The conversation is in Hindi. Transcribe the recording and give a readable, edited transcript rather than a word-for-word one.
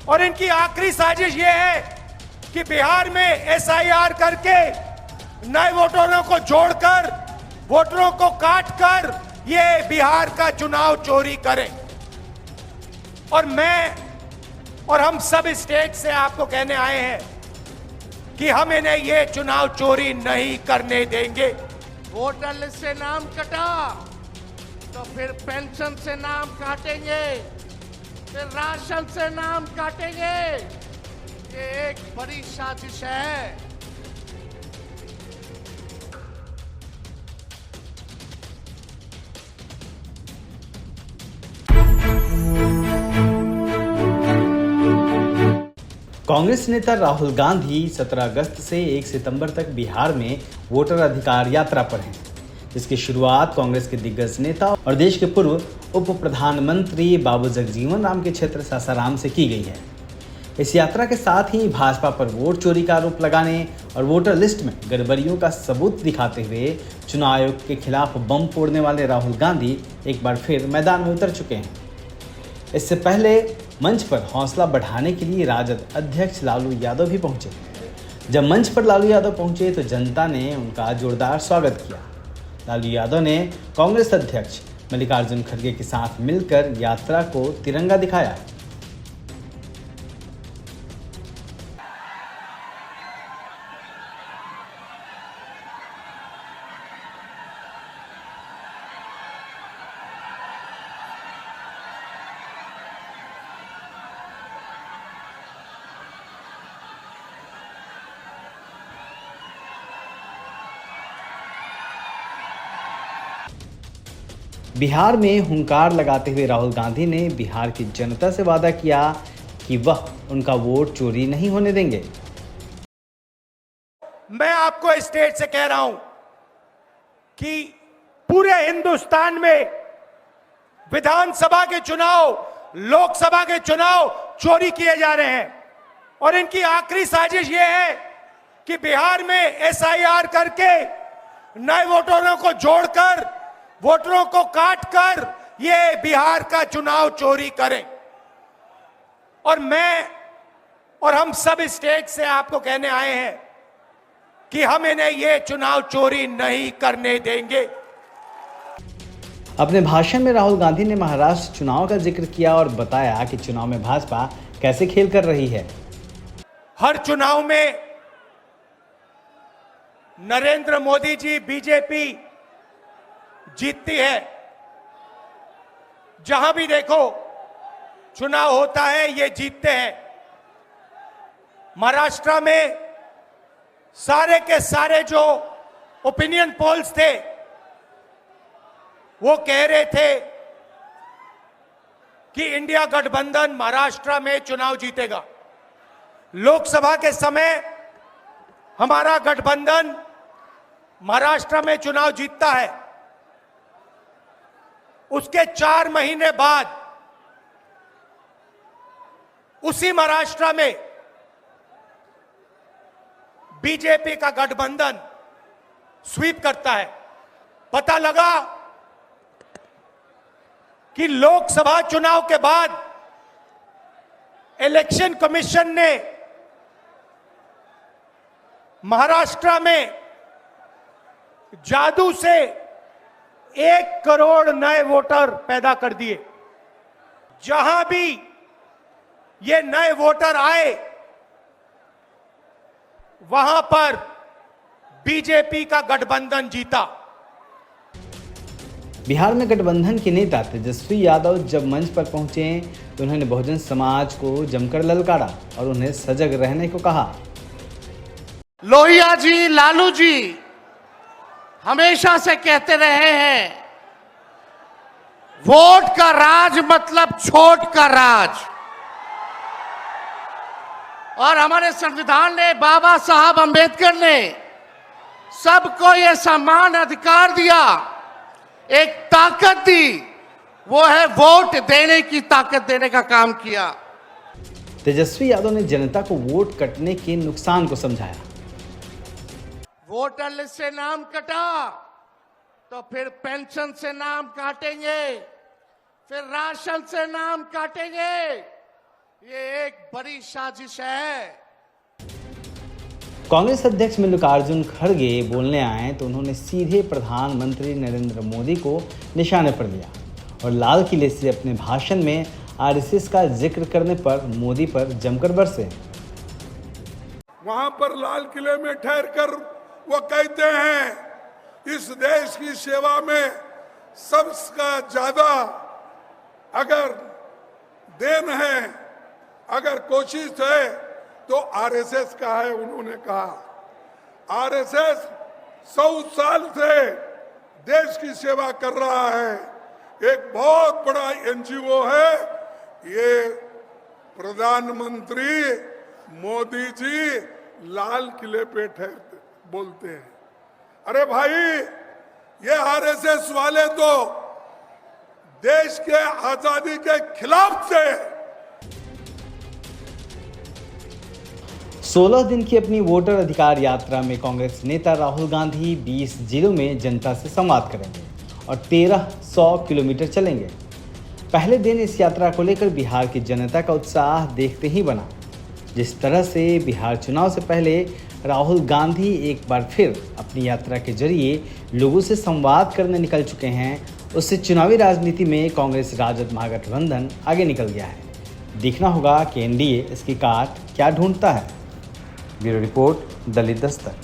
और इनकी आखिरी साजिश ये है कि बिहार में एसआईआर करके नए वोटरों को जोड़कर वोटरों को काटकर ये बिहार का चुनाव चोरी करें। और मैं और हम सब स्टेट से आपको कहने आए हैं कि हम इन्हें ये चुनाव चोरी नहीं करने देंगे। वोटर लिस्ट से नाम कटा तो फिर पेंशन से नाम काटेंगे, फिर राशन से नाम काटेंगे। ये एक बड़ी साजिश है। कांग्रेस नेता राहुल गांधी 17 अगस्त से 1 सितंबर तक बिहार में वोटर अधिकार यात्रा पर हैं, जिसकी शुरुआत कांग्रेस के दिग्गज नेता और देश के पूर्व उप प्रधानमंत्री बाबू जगजीवन राम के क्षेत्र सासाराम से की गई है। इस यात्रा के साथ ही भाजपा पर वोट चोरी का आरोप लगाने और वोटर लिस्ट में गड़बड़ियों का सबूत दिखाते हुए चुनाव आयोग के खिलाफ बम फोड़ने वाले राहुल गांधी एक बार फिर मैदान में उतर चुके हैं। इससे पहले मंच पर हौसला बढ़ाने के लिए राजद अध्यक्ष लालू यादव भी पहुंचे। जब मंच पर लालू यादव पहुंचे तो जनता ने उनका जोरदार स्वागत किया। लालू यादव ने कांग्रेस अध्यक्ष मल्लिकार्जुन खड़गे के साथ मिलकर यात्रा को तिरंगा दिखाया। बिहार में हुंकार लगाते हुए राहुल गांधी ने बिहार की जनता से वादा किया कि वह उनका वोट चोरी नहीं होने देंगे। मैं आपको स्टेट से कह रहा हूं कि पूरे हिंदुस्तान में विधानसभा के चुनाव, लोकसभा के चुनाव चोरी किए जा रहे हैं और इनकी आखिरी साजिश यह है कि बिहार में एसआईआर करके नए वोटरों को जोड़कर वोटरों को काटकर ये बिहार का चुनाव चोरी करें। और मैं और हम सब स्टेट से आपको कहने आए हैं कि हम इन्हें ये चुनाव चोरी नहीं करने देंगे। अपने भाषण में राहुल गांधी ने महाराष्ट्र चुनाव का जिक्र किया और बताया कि चुनाव में भाजपा कैसे खेल कर रही है। हर चुनाव में नरेंद्र मोदी जी बीजेपी जीतती है। जहां भी देखो चुनाव होता है ये जीतते हैं। महाराष्ट्र में सारे के सारे जो ओपिनियन पोल्स थे वो कह रहे थे कि इंडिया गठबंधन महाराष्ट्र में चुनाव जीतेगा। लोकसभा के समय हमारा गठबंधन महाराष्ट्र में चुनाव जीतता है। उसके 4 महीने बाद उसी महाराष्ट्र में बीजेपी का गठबंधन स्वीप करता है। पता लगा कि लोकसभा चुनाव के बाद इलेक्शन कमीशन ने महाराष्ट्र में जादू से 1 करोड़ नए वोटर पैदा कर दिए। जहां भी ये नए वोटर आए वहां पर बीजेपी का गठबंधन जीता। बिहार में गठबंधन के नेता तेजस्वी यादव जब मंच पर पहुंचे तो उन्होंने बहुजन समाज को जमकर ललकारा और उन्हें सजग रहने को कहा। लोहिया जी, लालू जी हमेशा से कहते रहे हैं वोट का राज मतलब छोट का राज। और हमारे संविधान ने, बाबा साहब अंबेडकर ने सबको यह समान अधिकार दिया, एक ताकत दी, वो है वोट देने की ताकत देने का काम किया। तेजस्वी यादव ने जनता को वोट कटने के नुकसान को समझाया। वोटर लिस्ट से नाम कटा तो फिर पेंशन से नाम काटेंगे, फिर राशन से नाम काटेंगे। ये एक बड़ी साजिश है। कांग्रेस अध्यक्ष मल्लिकार्जुन खड़गे बोलने आए तो उन्होंने सीधे प्रधानमंत्री नरेंद्र मोदी को निशाने पर लिया और लाल किले से अपने भाषण में आरएसएस का जिक्र करने पर मोदी पर जमकर बरसे। वहां पर लाल किले में ठहरकर वो कहते हैं इस देश की सेवा में सबका ज्यादा अगर देन है, अगर कोशिश है तो आरएसएस का है। उन्होंने कहा आरएसएस 100 साल से देश की सेवा कर रहा है, एक बहुत बड़ा एनजीओ है। ये प्रधानमंत्री मोदी जी लाल किले पे ठहरते बोलते हैं। अरे भाई, ये आरएसएस वाले तो देश के आजादी के खिलाफ थे। 16 दिन की अपनी वोटर अधिकार यात्रा में कांग्रेस नेता राहुल गांधी 20 जिलों में जनता से संवाद करेंगे और 1300 किलोमीटर चलेंगे। पहले दिन इस यात्रा को लेकर बिहार की जनता का उत्साह देखते ही बना। जिस तरह से बिहार चुनाव से पहले राहुल गांधी एक बार फिर अपनी यात्रा के जरिए लोगों से संवाद करने निकल चुके हैं, उससे चुनावी राजनीति में कांग्रेस राजद महागठबंधन आगे निकल गया है। देखना होगा कि एनडीए इसकी काट क्या ढूंढता है। ब्यूरो रिपोर्ट, दलित दस्तक।